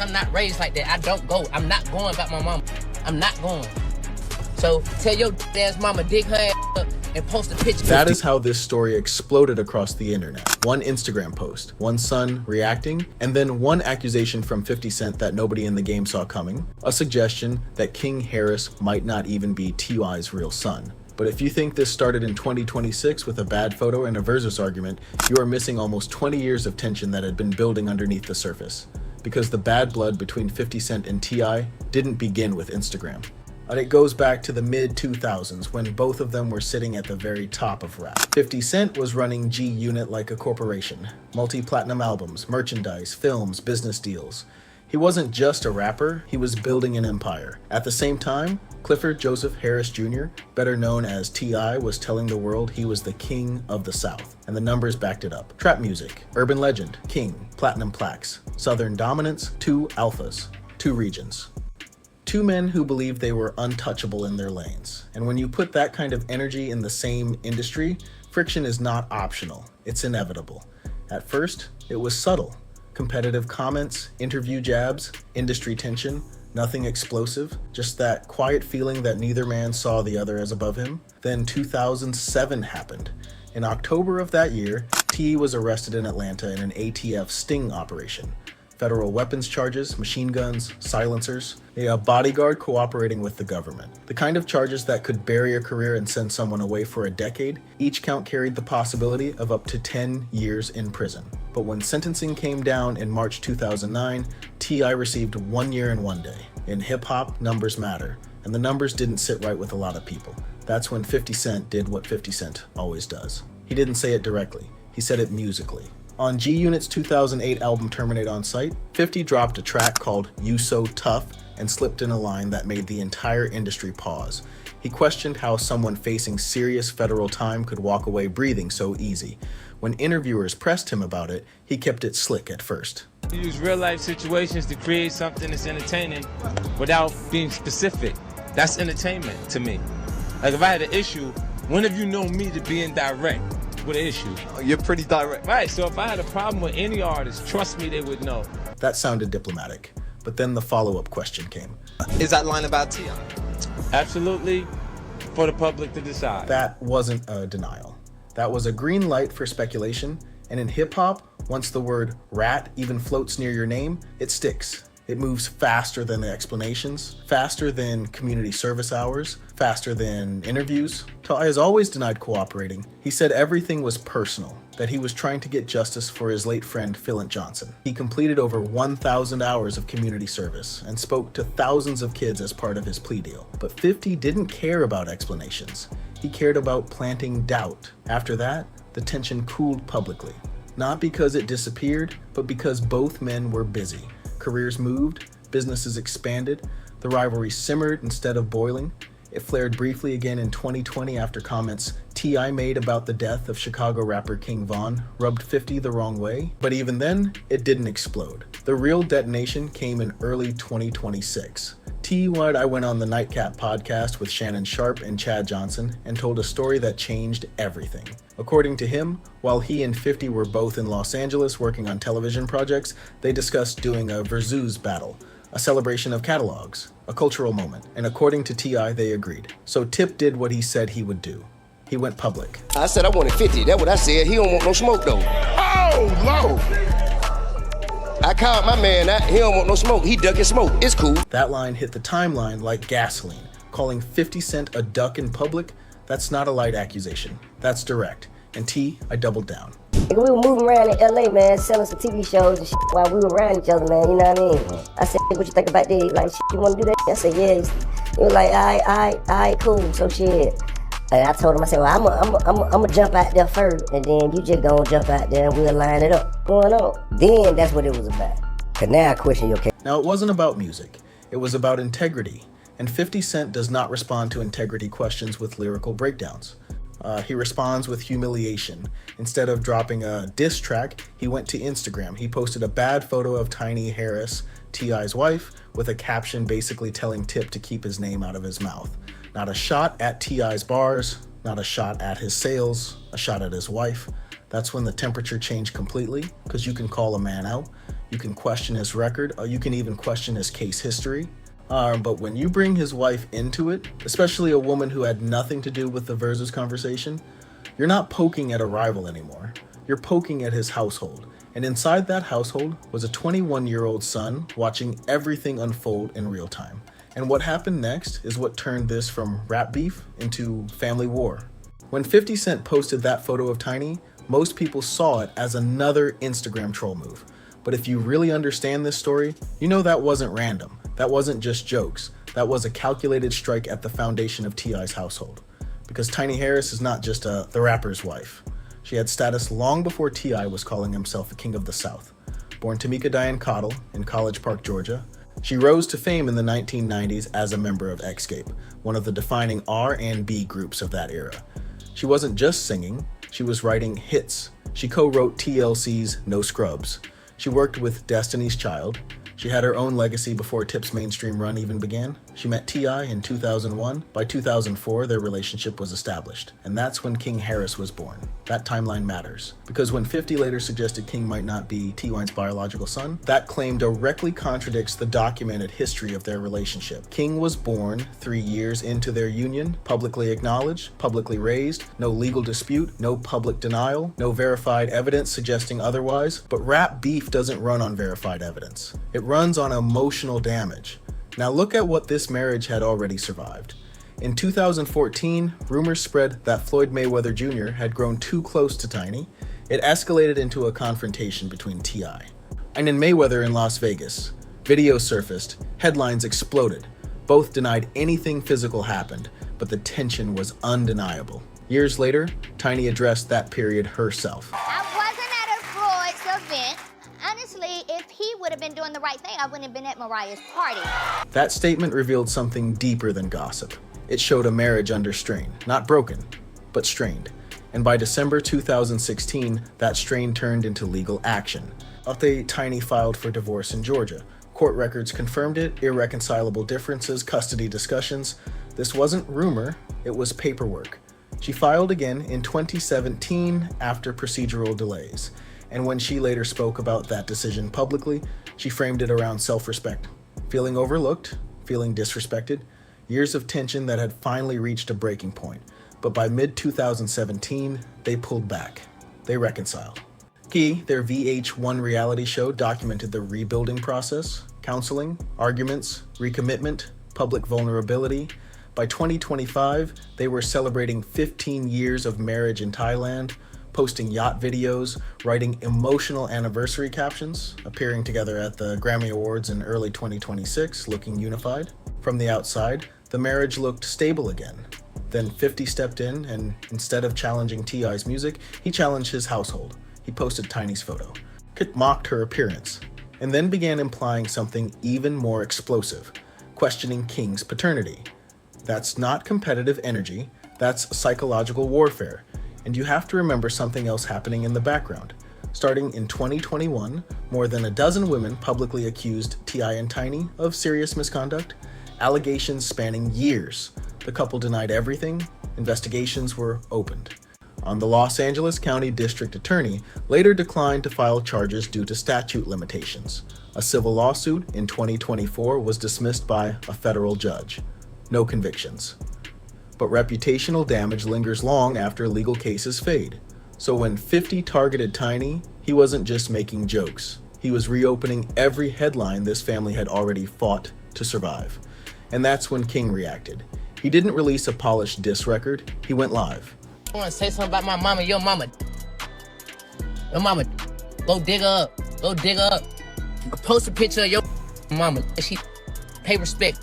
I'm not raised like that. I don't go. I'm not going back my mom. I'm not going. So tell your ass mama dig her ass up and post a picture. That is how this story exploded across the internet. One Instagram post, one son reacting, and then one accusation from 50 Cent that nobody in the game saw coming, a suggestion that King Harris might not even be T.I.'s real son. But if you think this started in 2026 with a bad photo and a Verzus argument, you are missing almost 20 years of tension that had been building underneath the surface. Because the bad blood between 50 Cent and T.I. didn't begin with Instagram. And it goes back to the mid-2000s when both of them were sitting at the very top of rap. 50 Cent was running G Unit like a corporation. Multi-platinum albums, merchandise, films, business deals. He wasn't just a rapper, he was building an empire. At the same time, Clifford Joseph Harris Jr., better known as T.I., was telling the world he was the king of the South, and the numbers backed it up. Trap music, urban legend, king, platinum plaques, Southern dominance, 2 alphas, 2 regions. 2 men who believed they were untouchable in their lanes. And when you put that kind of energy in the same industry, friction is not optional, it's inevitable. At first, it was subtle. Competitive comments, interview jabs, industry tension, nothing explosive, just that quiet feeling that neither man saw the other as above him. Then 2007 happened. In October of that year, T was arrested in Atlanta in an ATF sting operation. Federal weapons charges, machine guns, silencers, a bodyguard cooperating with the government. The kind of charges that could bury a career and send someone away for a decade. Each count carried the possibility of up to 10 years in prison. But when sentencing came down in March 2009, T.I. received 1 year and 1 day. In hip-hop, numbers matter, and the numbers didn't sit right with a lot of people. That's when 50 Cent did what 50 Cent always does. He didn't say it directly, he said it musically. On G Unit's 2008 album Terminate on Sight, 50 dropped a track called You So Tough and slipped in a line that made the entire industry pause. He questioned how someone facing serious federal time could walk away breathing so easy. When interviewers pressed him about it, he kept it slick at first. You use real life situations to create something that's entertaining without being specific. That's entertainment to me. Like if I had an issue, when have you known me to be indirect with an issue? You're pretty direct. Right, so if I had a problem with any artist, trust me, they would know. That sounded diplomatic, but then the follow-up question came. Is that line about T.I.? Absolutely, for the public to decide. That wasn't a denial. That was a green light for speculation, and in hip-hop, once the word rat even floats near your name, it sticks. It moves faster than the explanations, faster than community service hours, faster than interviews. T.I. has always denied cooperating. He said everything was personal, that he was trying to get justice for his late friend Philip Johnson. He completed over 1,000 hours of community service and spoke to thousands of kids as part of his plea deal. But 50 didn't care about explanations. He cared about planting doubt. After that, the tension cooled publicly. Not because it disappeared, but because both men were busy. Careers moved, businesses expanded, the rivalry simmered instead of boiling. It flared briefly again in 2020 after comments T.I. made about the death of Chicago rapper King Von rubbed 50 the wrong way. But even then, it didn't explode. The real detonation came in early 2026. T.I. went on the Nightcap podcast with Shannon Sharp and Chad Johnson and told a story that changed everything. According to him, while he and 50 were both in Los Angeles working on television projects, they discussed doing a Verzuz battle, a celebration of catalogs, a cultural moment, and according to T.I., they agreed. So Tip did what he said he would do. He went public. I said I wanted 50, that's what I said. He don't want no smoke though. Oh, Lord! I called my man out, he don't want no smoke, he ducking smoke, it's cool. That line hit the timeline like gasoline. Calling 50 Cent a duck in public, that's not a light accusation, that's direct. And T, I doubled down. We were moving around in LA, man, selling some TV shows and shit while we were around each other, man, you know what I mean? I said, what you think about that? Like, you wanna do that? I said, yeah. He was like, all right, cool, so shit. And I told him, I said, well, I'm gonna jump out there first, and then you just gonna jump out there and we'll line it up. Going on. Then that's what it was about. Cause now I question your case. Now, it wasn't about music. It was about integrity. And 50 Cent does not respond to integrity questions with lyrical breakdowns. He responds with humiliation. Instead of dropping a diss track, he went to Instagram. He posted a bad photo of Tiny Harris, T.I.'s wife, with a caption basically telling Tip to keep his name out of his mouth. Not a shot at T.I.'s bars, not a shot at his sales, a shot at his wife. That's when the temperature changed completely, because you can call a man out. You can question his record, or you can even question his case history. But when you bring his wife into it, especially a woman who had nothing to do with the Verzus conversation, you're not poking at a rival anymore. You're poking at his household. And inside that household was a 21-year-old son watching everything unfold in real time. And what happened next is what turned this from rap beef into family war. When 50 Cent posted that photo of Tiny, most people saw it as another Instagram troll move. But if you really understand this story, you know that wasn't random. That wasn't just jokes. That was a calculated strike at the foundation of T.I.'s household. Because Tiny Harris is not just the rapper's wife. She had status long before T.I. was calling himself a king of the South. Born Tamika Diane Cottle in College Park, Georgia, she rose to fame in the 1990s as a member of Escape, one of the defining R&B groups of that era. She wasn't just singing, she was writing hits. She co-wrote TLC's No Scrubs. She worked with Destiny's Child. She had her own legacy before Tip's mainstream run even began. She met T.I. in 2001. By 2004, their relationship was established. And that's when King Harris was born. That timeline matters. Because when 50 later suggested King might not be T.Y.'s biological son, that claim directly contradicts the documented history of their relationship. King was born 3 years into their union, publicly acknowledged, publicly raised, no legal dispute, no public denial, no verified evidence suggesting otherwise. But rap beef doesn't run on verified evidence. It runs on emotional damage. Now look at what this marriage had already survived. In 2014, rumors spread that Floyd Mayweather Jr. had grown too close to Tiny. It escalated into a confrontation between T.I. and in Mayweather in Las Vegas. Videos surfaced, headlines exploded. Both denied anything physical happened, but the tension was undeniable. Years later, Tiny addressed that period herself. I wasn't at a Floyd's event. Honestly, if he would have been doing the right thing, I wouldn't have been at Mariah's party. That statement revealed something deeper than gossip. It showed a marriage under strain, not broken, but strained. And by December 2016, that strain turned into legal action. Tiny filed for divorce in Georgia. Court records confirmed it, irreconcilable differences, custody discussions. This wasn't rumor, it was paperwork. She filed again in 2017 after procedural delays. And when she later spoke about that decision publicly, she framed it around self-respect. Feeling overlooked, feeling disrespected, years of tension that had finally reached a breaking point. But by mid-2017, they pulled back. They reconciled. Key, their VH1 reality show, documented the rebuilding process, counseling, arguments, recommitment, public vulnerability. By 2025, they were celebrating 15 years of marriage in Thailand, posting yacht videos, writing emotional anniversary captions, appearing together at the Grammy Awards in early 2026, looking unified. From the outside, the marriage looked stable again. Then 50 stepped in, and instead of challenging T.I.'s music, he challenged his household. He posted Tiny's photo. Kit mocked her appearance, and then began implying something even more explosive, questioning King's paternity. That's not competitive energy, that's psychological warfare. And you have to remember something else happening in the background. Starting in 2021, more than a dozen women publicly accused T.I. and Tiny of serious misconduct, allegations spanning years. The couple denied everything, investigations were opened. The Los Angeles County District Attorney later declined to file charges due to statute limitations. A civil lawsuit in 2024 was dismissed by a federal judge. No convictions. But reputational damage lingers long after legal cases fade. So when 50 targeted Tiny, he wasn't just making jokes. He was reopening every headline this family had already fought to survive. And that's when King reacted. He didn't release a polished diss record, he went live. I want to say something about my mama. Your mama. Your mama. Go dig her up. Go dig her up. Post a picture of your mama. She pay respect.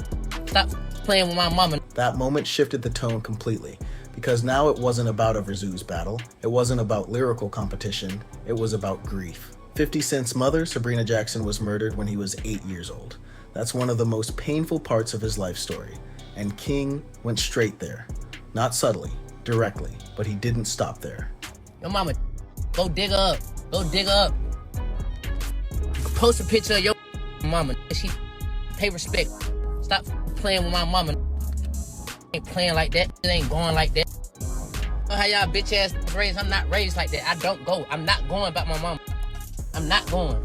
Stop playing with my mama. That moment shifted the tone completely, because now it wasn't about a Verzuz battle. It wasn't about lyrical competition. It was about grief. 50 Cent's mother, Sabrina Jackson, was murdered when he was 8 years old. That's one of the most painful parts of his life story. And King went straight there. Not subtly, directly, but he didn't stop there. Your mama, go dig her up. Go dig her up. Post a picture of your mama. She pay respect. Stop playing with my mama. Ain't playing like that. It ain't going like that. Know how y'all bitch ass raised? I'm not raised like that. I don't go. I'm not going about my mama. I'm not going.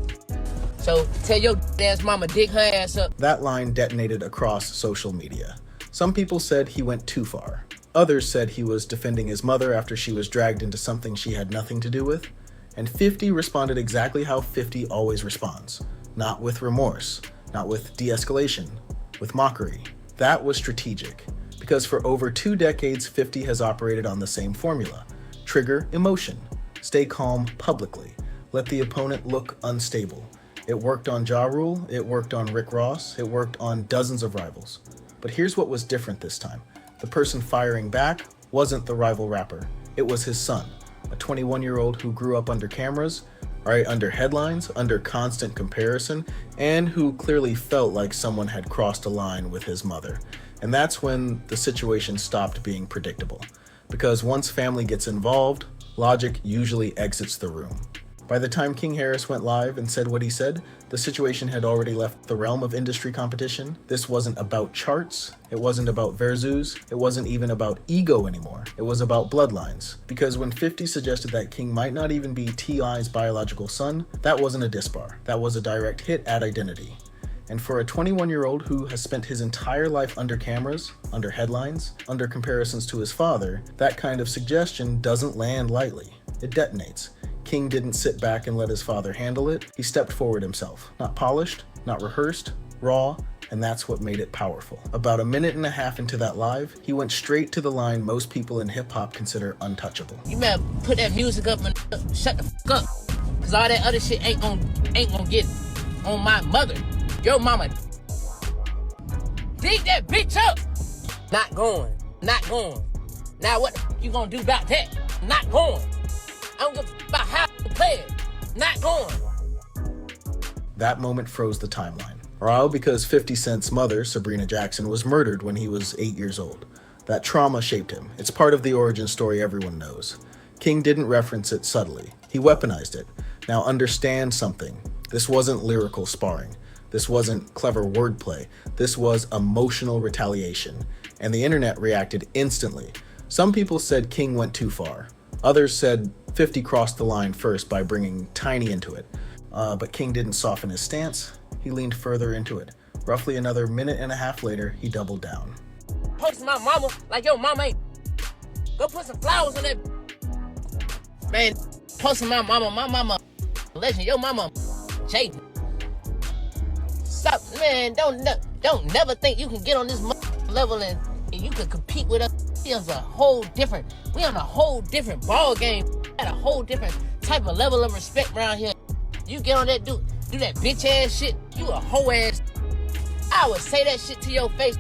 So tell your ass mama dig her ass up. That line detonated across social media. Some people said he went too far. Others said he was defending his mother after she was dragged into something she had nothing to do with. And 50 responded exactly how 50 always responds. Not with remorse, not with de-escalation, with mockery. That was strategic, because for over 2 decades, 50 has operated on the same formula. Trigger emotion. Stay calm publicly. Let the opponent look unstable. It worked on Ja Rule, it worked on Rick Ross, it worked on dozens of rivals. But here's what was different this time. The person firing back wasn't the rival rapper. It was his son, a 21-year-old who grew up under cameras, right, under headlines, under constant comparison, and who clearly felt like someone had crossed a line with his mother. And that's when the situation stopped being predictable. Because once family gets involved, logic usually exits the room. By the time King Harris went live and said what he said, the situation had already left the realm of industry competition. This wasn't about charts, it wasn't about Verzuz, it wasn't even about ego anymore. It was about bloodlines. Because when 50 suggested that King might not even be T.I.'s biological son, that wasn't a diss bar. That was a direct hit at identity. And for a 21-year-old who has spent his entire life under cameras, under headlines, under comparisons to his father, that kind of suggestion doesn't land lightly. It detonates. King didn't sit back and let his father handle it. He stepped forward himself. Not polished, not rehearsed, raw, and that's what made it powerful. About a minute and a half into that live, he went straight to the line most people in hip-hop consider untouchable. You better put that music up and shut the fuck up. Cause all that other shit ain't gonna get on my mother. Your mama. Dig that bitch up. Not going. Now what you gonna do about that? Not going. I don't give a fuck about how you play it. Not going. That moment froze the timeline. All because 50 Cent's mother, Sabrina Jackson, was murdered when he was 8 years old. That trauma shaped him. It's part of the origin story everyone knows. King didn't reference it subtly. He weaponized it. Now understand something. This wasn't lyrical sparring. This wasn't clever wordplay. This was emotional retaliation. And the internet reacted instantly. Some people said King went too far. Others said 50 crossed the line first by bringing Tiny into it. But King didn't soften his stance. He leaned further into it. Roughly another minute and a half later, he doubled down. Posting my mama like your mama ain't. Go put some flowers on that. Man, posting my mama legend. Your mama Jade. Stop, man. Don't never think you can get on this level and you can compete with us. We on a whole different ball game. At a whole different type of level of respect around here. You get on that do that bitch ass shit, you a hoe ass. I would say that shit to your face.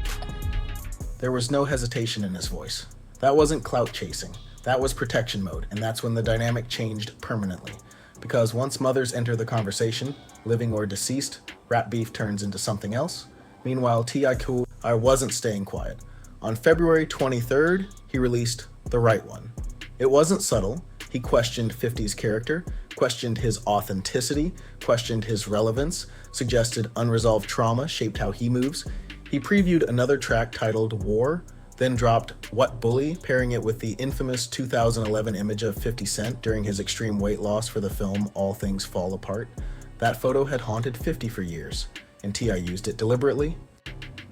There was no hesitation in his voice. That wasn't clout chasing. That was protection mode, and that's when the dynamic changed permanently. Because once mothers enter the conversation, living or deceased, rap beef turns into something else. Meanwhile, T.I. I wasn't staying quiet. On February 23rd, he released The Right One. It wasn't subtle. He questioned 50's character, questioned his authenticity, questioned his relevance, suggested unresolved trauma shaped how he moves. He previewed another track titled War, then dropped What Bully, pairing it with the infamous 2011 image of 50 Cent during his extreme weight loss for the film All Things Fall Apart. That photo had haunted 50 for years, and T.I. used it deliberately.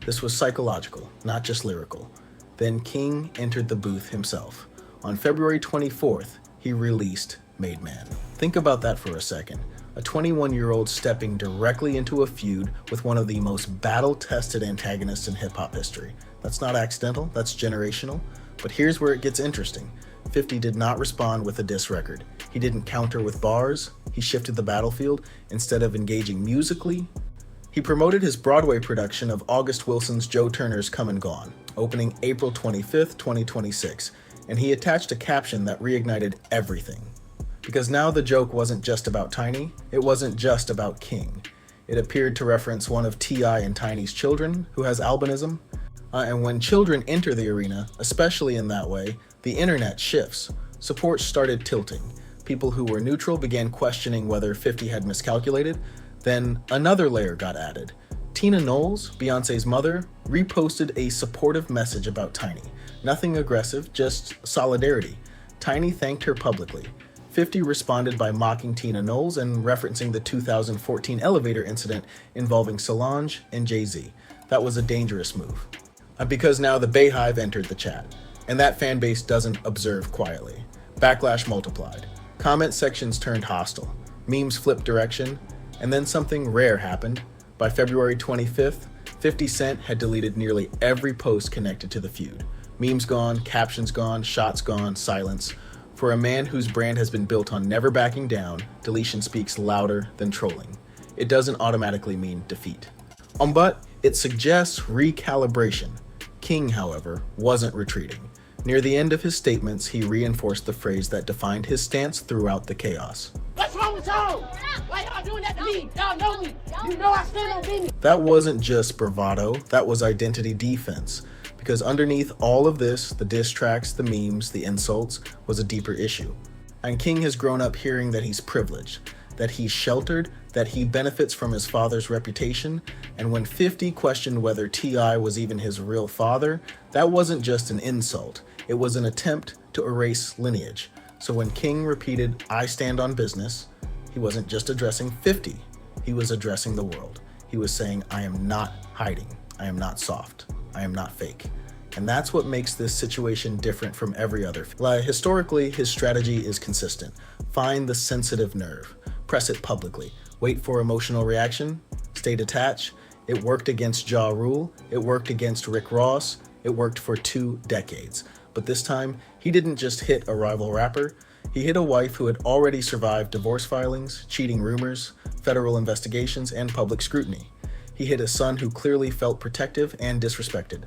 This was psychological, not just lyrical. Then King entered the booth himself. On February 24th, he released Made Man. Think about that for a second. A 21-year-old stepping directly into a feud with one of the most battle-tested antagonists in hip-hop history. That's not accidental, that's generational. But here's where it gets interesting. 50 did not respond with a diss record. He didn't counter with bars. He shifted the battlefield. Instead of engaging musically, he promoted his Broadway production of August Wilson's Joe Turner's Come and Gone, opening April 25th, 2026. And he attached a caption that reignited everything. Because now the joke wasn't just about Tiny, it wasn't just about King. It appeared to reference one of T.I. and Tiny's children, who has albinism. And when children enter the arena, especially in that way, the internet shifts. Support started tilting. People who were neutral began questioning whether 50 had miscalculated. Then another layer got added. Tina Knowles, Beyonce's mother, reposted a supportive message about Tiny. Nothing aggressive, just solidarity. Tiny thanked her publicly. 50 responded by mocking Tina Knowles and referencing the 2014 elevator incident involving Solange and Jay-Z. That was a dangerous move. Because now the Bayhive entered the chat, and that fan base doesn't observe quietly. Backlash multiplied. Comment sections turned hostile. Memes flipped direction, and then something rare happened. By February 25th, 50 Cent had deleted nearly every post connected to the feud. Memes gone, captions gone, shots gone, silence. For a man whose brand has been built on never backing down, deletion speaks louder than trolling. It doesn't automatically mean defeat. But it suggests recalibration. King, however, wasn't retreating. Near the end of his statements, he reinforced the phrase that defined his stance throughout the chaos. What's wrong with y'all? Why y'all doing that to me? Y'all know me. You know I stand on business. That wasn't just bravado, that was identity defense. Because underneath all of this, the diss tracks, the memes, the insults, was a deeper issue. And King has grown up hearing that he's privileged, that he's sheltered, that he benefits from his father's reputation, and when 50 questioned whether T.I was even his real father, that wasn't just an insult, it was an attempt to erase lineage. So when King repeated, "I stand on business," he wasn't just addressing 50, he was addressing the world. He was saying, I am not hiding, I am not soft, I am not fake. And that's what makes this situation different from every other. Historically, his strategy is consistent. Find the sensitive nerve, press it publicly, wait for emotional reaction, stay detached. It worked against Ja Rule, it worked against Rick Ross, it worked for 2 decades. But this time, he didn't just hit a rival rapper, he hit a wife who had already survived divorce filings, cheating rumors, federal investigations, and public scrutiny. He hit a son who clearly felt protective and disrespected.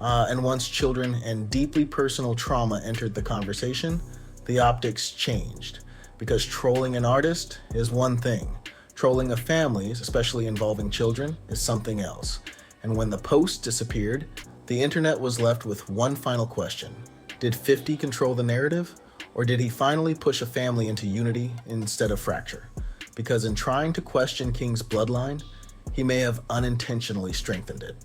And once children and deeply personal trauma entered the conversation, the optics changed. Because trolling an artist is one thing. Trolling a family, especially involving children, is something else. And when the post disappeared, the internet was left with one final question. Did 50 control the narrative? Or did he finally push a family into unity instead of fracture? Because in trying to question King's bloodline, he may have unintentionally strengthened it.